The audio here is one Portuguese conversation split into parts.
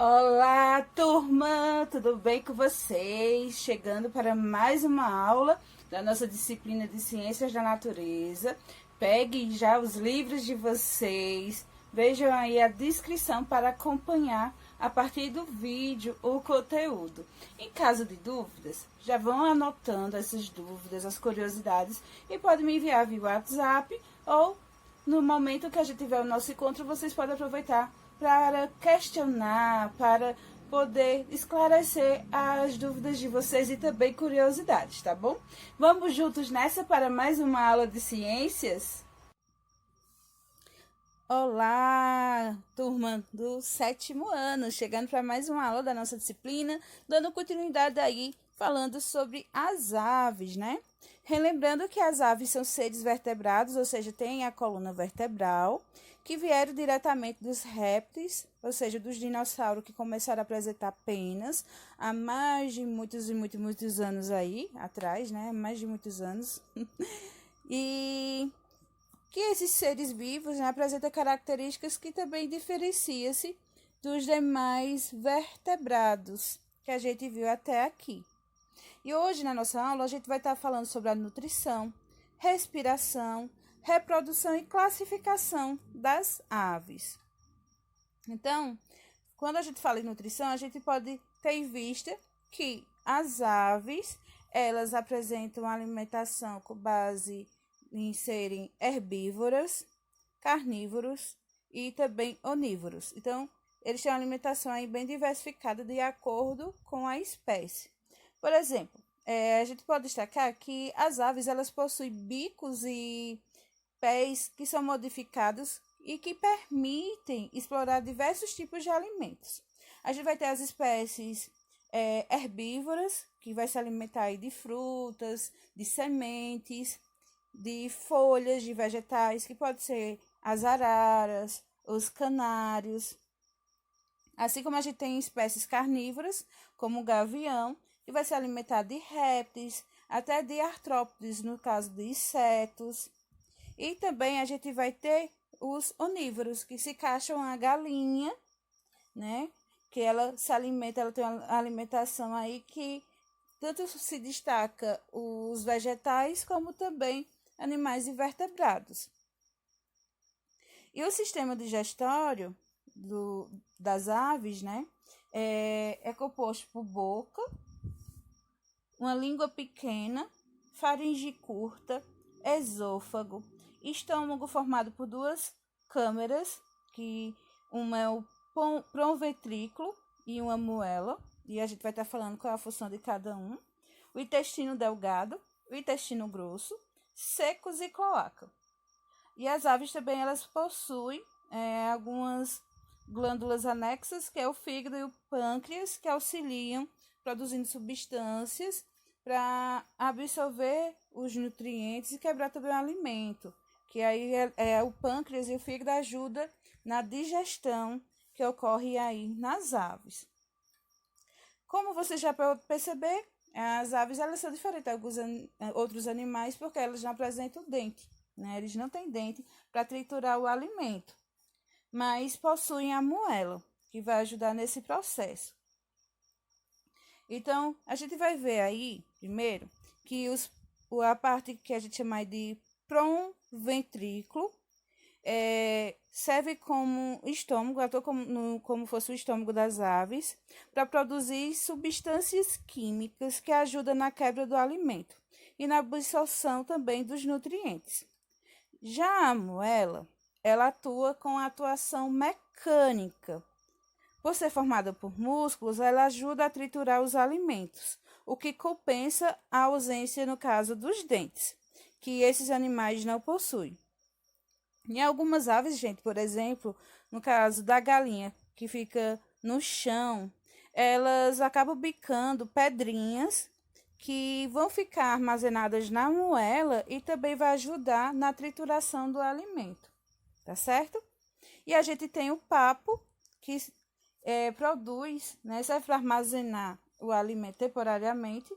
Olá, turma! Tudo bem com vocês? Chegando para mais uma aula da nossa disciplina de Ciências da Natureza. Peguem já os livros de vocês, vejam aí a descrição para acompanhar a partir do vídeo o conteúdo. Em caso de dúvidas, já vão anotando essas dúvidas, as curiosidades e podem me enviar via WhatsApp ou no momento que a gente tiver o nosso encontro, vocês podem aproveitar para questionar, para poder esclarecer as dúvidas de vocês e também curiosidades, tá bom? Vamos juntos nessa para mais uma aula de ciências? Olá, turma do 7º ano, chegando para mais uma aula da nossa disciplina, dando continuidade aí, falando sobre as aves, né? Relembrando que as aves são seres vertebrados, ou seja, têm a coluna vertebral, que vieram diretamente dos répteis, ou seja, dos dinossauros que começaram a apresentar penas há mais de muitos anos aí, atrás, né? Mais de muitos anos. E que esses seres vivos, né, apresentam características que também diferenciam-se dos demais vertebrados que a gente viu até aqui. E hoje, na nossa aula, a gente vai estar falando sobre a nutrição, respiração, reprodução e classificação das aves. Então, quando a gente fala em nutrição, a gente pode ter em vista que as aves, elas apresentam alimentação com base em serem herbívoras, carnívoros e também onívoros. Então, eles têm uma alimentação aí bem diversificada de acordo com a espécie. Por exemplo, a gente pode destacar que as aves elas possuem bicos e pés que são modificados e que permitem explorar diversos tipos de alimentos. A gente vai ter as espécies herbívoras, que vai se alimentar aí de frutas, de sementes, de folhas de vegetais, que pode ser as araras, os canários. Assim como a gente tem espécies carnívoras, como o gavião, que vai se alimentar de répteis, até de artrópodes, no caso de insetos. E também a gente vai ter os onívoros, que se encaixam a galinha, né? Que ela se alimenta, ela tem uma alimentação aí que tanto se destaca os vegetais, como também animais invertebrados. E o sistema digestório das aves, né, é composto por boca, uma língua pequena, faringe curta, esôfago, estômago formado por duas câmeras, que uma é o proventriculo e uma moela, e a gente vai estar falando qual é a função de cada um, o intestino delgado, o intestino grosso, secos e cloaca. E as aves também elas possuem algumas glândulas anexas, que é o fígado e o pâncreas, que auxiliam produzindo substâncias para absorver os nutrientes e quebrar também o alimento, que aí o pâncreas e o fígado ajudam na digestão que ocorre aí nas aves. Como você já pode perceber, as aves elas são diferentes de alguns outros animais porque elas não apresentam dente, né? Eles não têm dente para triturar o alimento, mas possuem a moela, que vai ajudar nesse processo. Então, a gente vai ver aí, primeiro, que a parte que a gente chama de proventriculo serve como estômago, atua como fosse o estômago das aves, para produzir substâncias químicas que ajudam na quebra do alimento e na absorção também dos nutrientes. Já a moela, ela atua com atuação mecânica. Por ser formada por músculos, ela ajuda a triturar os alimentos, o que compensa a ausência, no caso, dos dentes, que esses animais não possuem. Em algumas aves, gente, por exemplo, no caso da galinha, que fica no chão, elas acabam bicando pedrinhas que vão ficar armazenadas na moela e também vai ajudar na trituração do alimento, tá certo? E a gente tem o papo, que produz, né, serve para armazenar o alimento temporariamente.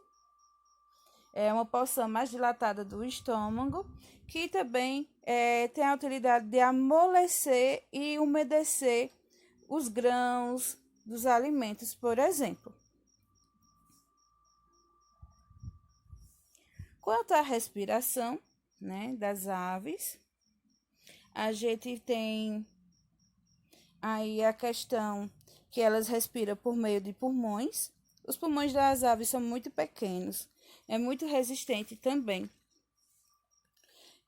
É uma porção mais dilatada do estômago, que também tem a utilidade de amolecer e umedecer os grãos, dos alimentos, por exemplo. Quanto à respiração, né, das aves, a gente tem aí a questão que elas respiram por meio de pulmões. Os pulmões das aves são muito pequenos, é muito resistente também.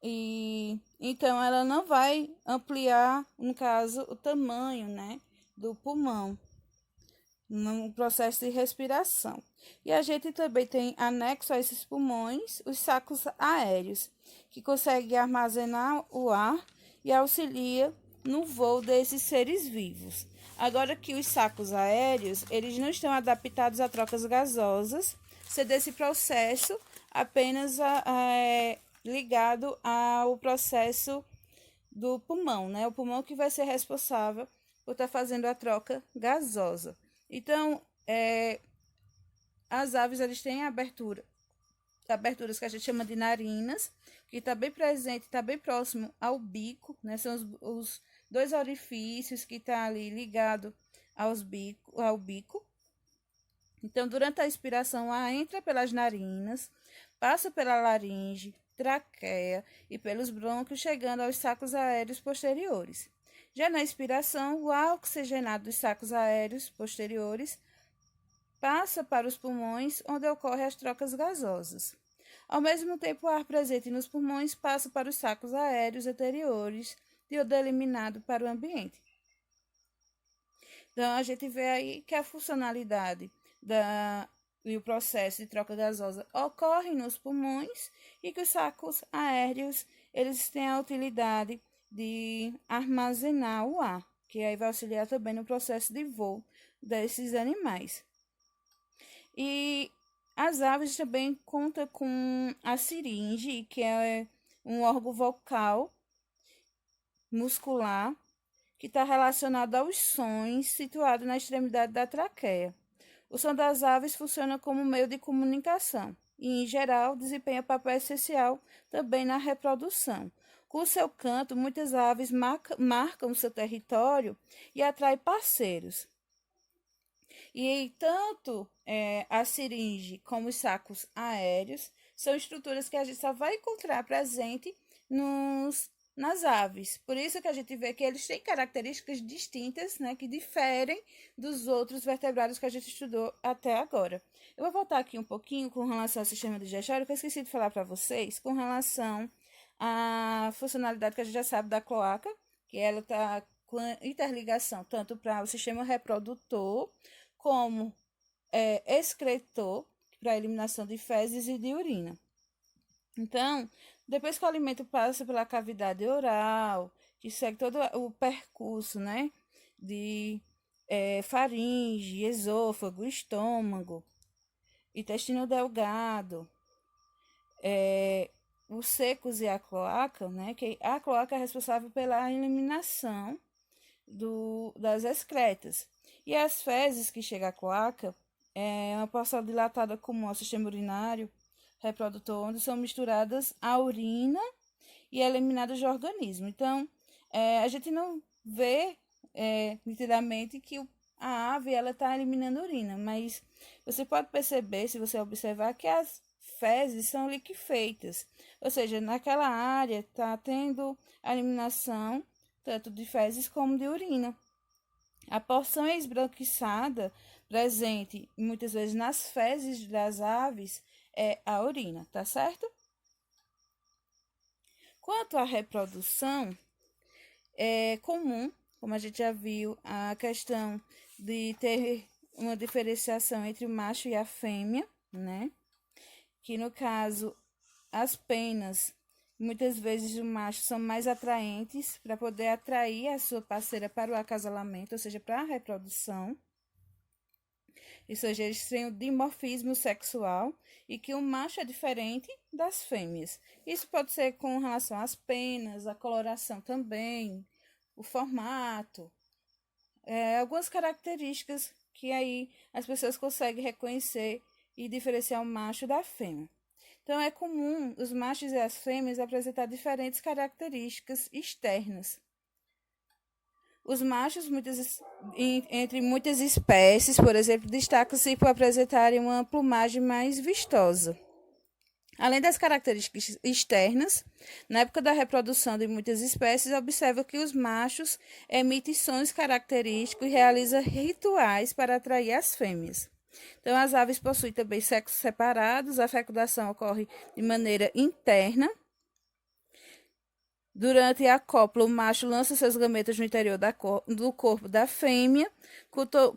E então ela não vai ampliar, no caso, o tamanho, né, do pulmão no processo de respiração. E a gente também tem anexo a esses pulmões os sacos aéreos, que conseguem armazenar o ar e auxilia no voo desses seres vivos. Agora que os sacos aéreos, eles não estão adaptados a trocas gasosas, sendo esse processo apenas ligado ao processo do pulmão, né? O pulmão que vai ser responsável por estar fazendo a troca gasosa. Então, as aves eles têm aberturas que a gente chama de narinas, que está bem presente, está bem próximo ao bico, né? São os dois orifícios que estão ali ligados ao bico. Então, durante a expiração, o ar entra pelas narinas, passa pela laringe, traqueia e pelos brônquios, chegando aos sacos aéreos posteriores. Já na expiração, o ar oxigenado dos sacos aéreos posteriores passa para os pulmões, onde ocorrem as trocas gasosas. Ao mesmo tempo, o ar presente nos pulmões passa para os sacos aéreos anteriores, de onde é eliminado para o ambiente. Então, a gente vê aí que a funcionalidade e o processo de troca gasosa ocorre nos pulmões e que os sacos aéreos eles têm a utilidade de armazenar o ar, que aí vai auxiliar também no processo de voo desses animais. E as aves também contam com a siringe, que é um órgão vocal muscular que está relacionado aos sons situado na extremidade da traqueia. O som das aves funciona como meio de comunicação e, em geral, desempenha papel essencial também na reprodução. Com seu canto, muitas aves marcam seu território e atraem parceiros. E tanto a siringe como os sacos aéreos são estruturas que a gente só vai encontrar presente nas aves. Por isso que a gente vê que eles têm características distintas, né, que diferem dos outros vertebrados que a gente estudou até agora. Eu vou voltar aqui um pouquinho com relação ao sistema digestório, que eu esqueci de falar para vocês, com relação à funcionalidade que a gente já sabe da cloaca, que ela está com interligação tanto para o sistema reprodutor, como excretor, para a eliminação de fezes e de urina. Então, depois que o alimento passa pela cavidade oral, que segue todo o percurso, né, de faringe, esôfago, estômago, intestino delgado, os secos e a cloaca, né, que a cloaca é responsável pela eliminação das excretas. E as fezes que chegam à cloaca é uma porção dilatada comum ao sistema urinário reprodutor, onde são misturadas a urina e eliminadas do organismo. Então, a gente não vê nitidamente que a ave está eliminando urina, mas você pode perceber, se você observar, que as fezes são liquefeitas, ou seja, naquela área está tendo a eliminação tanto de fezes como de urina. A porção esbranquiçada presente muitas vezes nas fezes das aves é a urina, tá certo? Quanto à reprodução, é comum, como a gente já viu, a questão de ter uma diferenciação entre o macho e a fêmea, né? Que no caso, as penas, muitas vezes os machos são mais atraentes para poder atrair a sua parceira para o acasalamento, ou seja, para a reprodução. Ou seja, eles têm o dimorfismo sexual e que o macho é diferente das fêmeas. Isso pode ser com relação às penas, a coloração também, o formato, algumas características que aí as pessoas conseguem reconhecer e diferenciar o macho da fêmea. Então, é comum os machos e as fêmeas apresentar diferentes características externas. Os machos, entre muitas espécies, por exemplo, destacam-se por apresentarem uma plumagem mais vistosa. Além das características externas, na época da reprodução de muitas espécies, observa que os machos emitem sons característicos e realizam rituais para atrair as fêmeas. Então, as aves possuem também sexos separados, a fecundação ocorre de maneira interna. Durante a cópula, o macho lança seus gametas no interior do corpo da fêmea.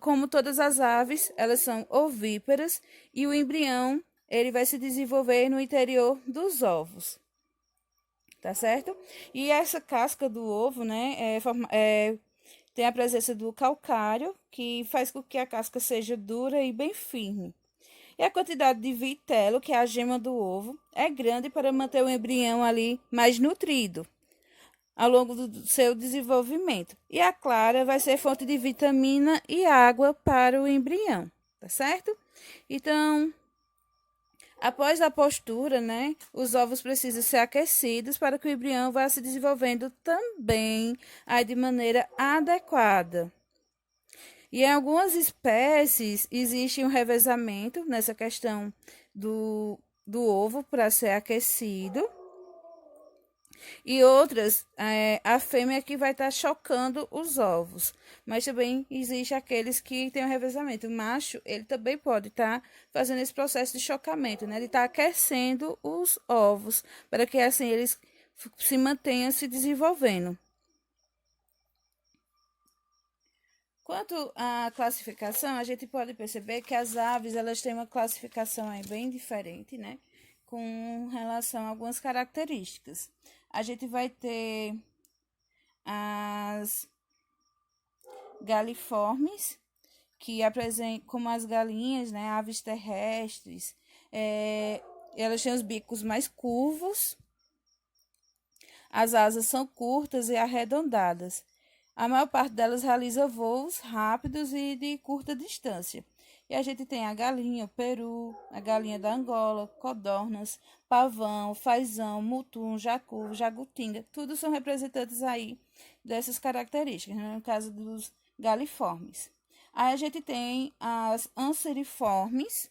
Como todas as aves, elas são ovíparas e o embrião ele vai se desenvolver no interior dos ovos, tá certo? E essa casca do ovo, né, tem a presença do calcário, que faz com que a casca seja dura e bem firme. E a quantidade de vitelo, que é a gema do ovo, é grande para manter o embrião ali mais nutrido ao longo do seu desenvolvimento. E a clara vai ser fonte de vitamina e água para o embrião, tá certo? Então, após a postura, né, os ovos precisam ser aquecidos para que o embrião vá se desenvolvendo também aí de maneira adequada. E em algumas espécies existe um revezamento nessa questão do ovo para ser aquecido. E outras, a fêmea que vai estar chocando os ovos. Mas também existe aqueles que têm o revezamento. O macho, ele também pode estar fazendo esse processo de chocamento, né? Ele está aquecendo os ovos, para que assim eles se mantenham se desenvolvendo. Quanto à classificação, a gente pode perceber que as aves, elas têm uma classificação aí bem diferente, né? Com relação a algumas características. A gente vai ter as galiformes, que apresentam como as galinhas, né, aves terrestres, elas têm os bicos mais curvos, as asas são curtas e arredondadas. A maior parte delas realiza voos rápidos e de curta distância. E a gente tem a galinha, o peru, a galinha da Angola, codornas, pavão, fazão, mutum, jacu, jagutinga, tudo são representantes aí dessas características, né? No caso dos galiformes. Aí a gente tem as anseriformes.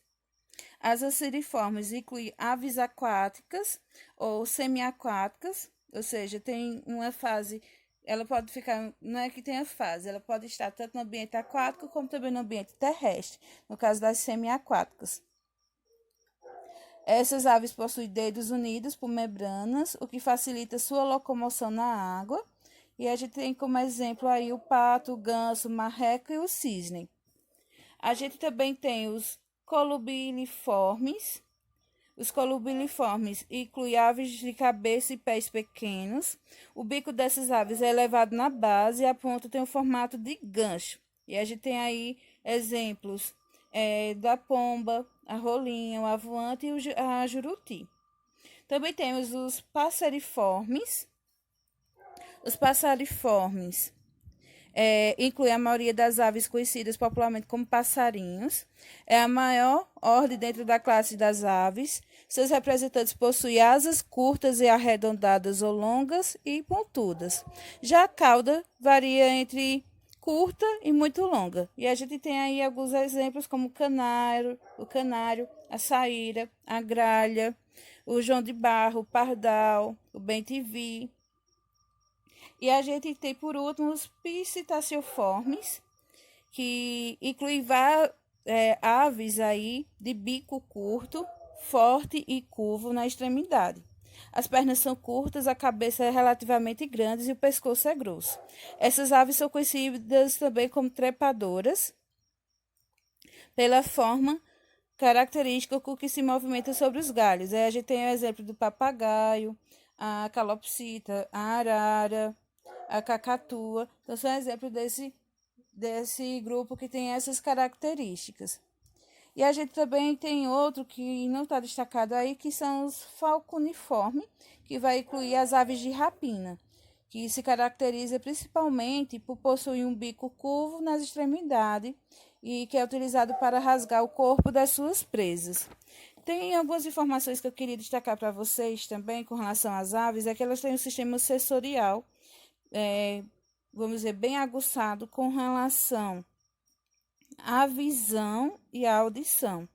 As anseriformes incluem aves aquáticas ou semiaquáticas, ou seja, tem uma fase. Ela pode ficar, não é que tenha fase, ela pode estar tanto no ambiente aquático como também no ambiente terrestre, no caso das semiaquáticas. Essas aves possuem dedos unidos por membranas, o que facilita sua locomoção na água. E a gente tem como exemplo aí o pato, o ganso, o marreco e o cisne. A gente também tem os colubiliformes. Os colubiliformes incluem aves de cabeça e pés pequenos. O bico dessas aves é elevado na base e a ponta tem o formato de gancho. E a gente tem aí exemplos da pomba, a rolinha, o avoante e a juruti. Também temos os passeriformes. Os passeriformes inclui a maioria das aves conhecidas popularmente como passarinhos. É a maior ordem dentro da classe das aves. Seus representantes possuem asas curtas e arredondadas ou longas e pontudas. Já a cauda varia entre curta e muito longa. E a gente tem aí alguns exemplos como o canário, a saíra, a gralha, o João de Barro, o pardal, o bem-te-vi. E a gente tem, por último, os psitacioformes, que incluem aves aí de bico curto, forte e curvo na extremidade. As pernas são curtas, a cabeça é relativamente grande e o pescoço é grosso. Essas aves são conhecidas também como trepadoras, pela forma característica com que se movimenta sobre os galhos. Aí a gente tem o exemplo do papagaio, a calopsita, a arara, a cacatua. Então, são exemplos desse grupo que tem essas características. E a gente também tem outro que não está destacado aí, que são os falconiformes, que vai incluir as aves de rapina, que se caracteriza principalmente por possuir um bico curvo nas extremidades e que é utilizado para rasgar o corpo das suas presas. Tem algumas informações que eu queria destacar para vocês também com relação às aves, é que elas têm um sistema sensorial vamos dizer, bem aguçado com relação à visão e à audição.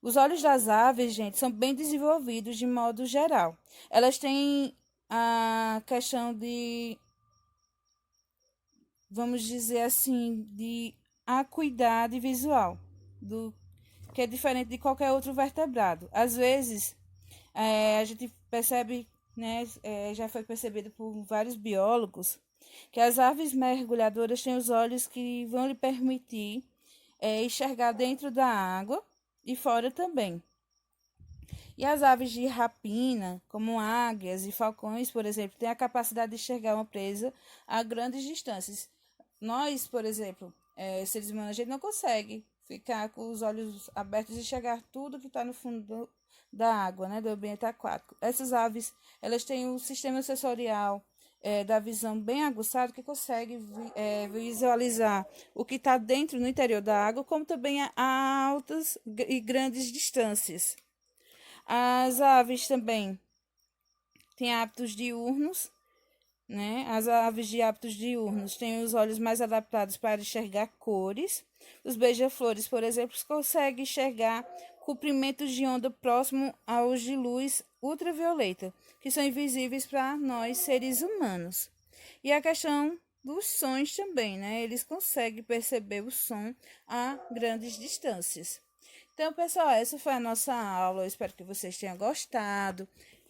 Os olhos das aves, gente, são bem desenvolvidos de modo geral. Elas têm a questão de, vamos dizer assim, de acuidade visual, que é diferente de qualquer outro vertebrado. Às vezes, a gente percebe, né, já foi percebido por vários biólogos, que as aves mergulhadoras têm os olhos que vão lhe permitir enxergar dentro da água e fora também. E as aves de rapina, como águias e falcões, por exemplo, têm a capacidade de enxergar uma presa a grandes distâncias. Nós, por exemplo, seres humanos, a gente não consegue ficar com os olhos abertos e enxergar tudo que está no fundo da água, né, do ambiente aquático. Essas aves, elas têm um sistema sensorial da visão bem aguçado, que consegue visualizar o que está dentro, no interior da água, como também a altas e grandes distâncias. As aves também têm hábitos diurnos, né? As aves de hábitos diurnos têm os olhos mais adaptados para enxergar cores. Os beija-flores, por exemplo, conseguem enxergar comprimentos de onda próximo aos de luz ultravioleta, que são invisíveis para nós seres humanos. E a questão dos sons também, né? Eles conseguem perceber o som a grandes distâncias. Então, pessoal, essa foi a nossa aula. Eu espero que vocês tenham gostado,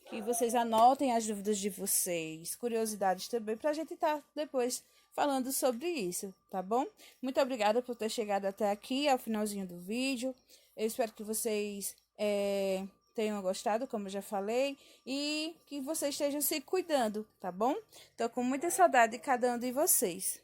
que vocês anotem as dúvidas de vocês, curiosidades também, para a gente estar depois falando sobre isso, tá bom? Muito obrigada por ter chegado até aqui, ao finalzinho do vídeo. Eu espero que vocês tenham gostado, como eu já falei, e que vocês estejam se cuidando, tá bom? Tô com muita saudade de cada um de vocês.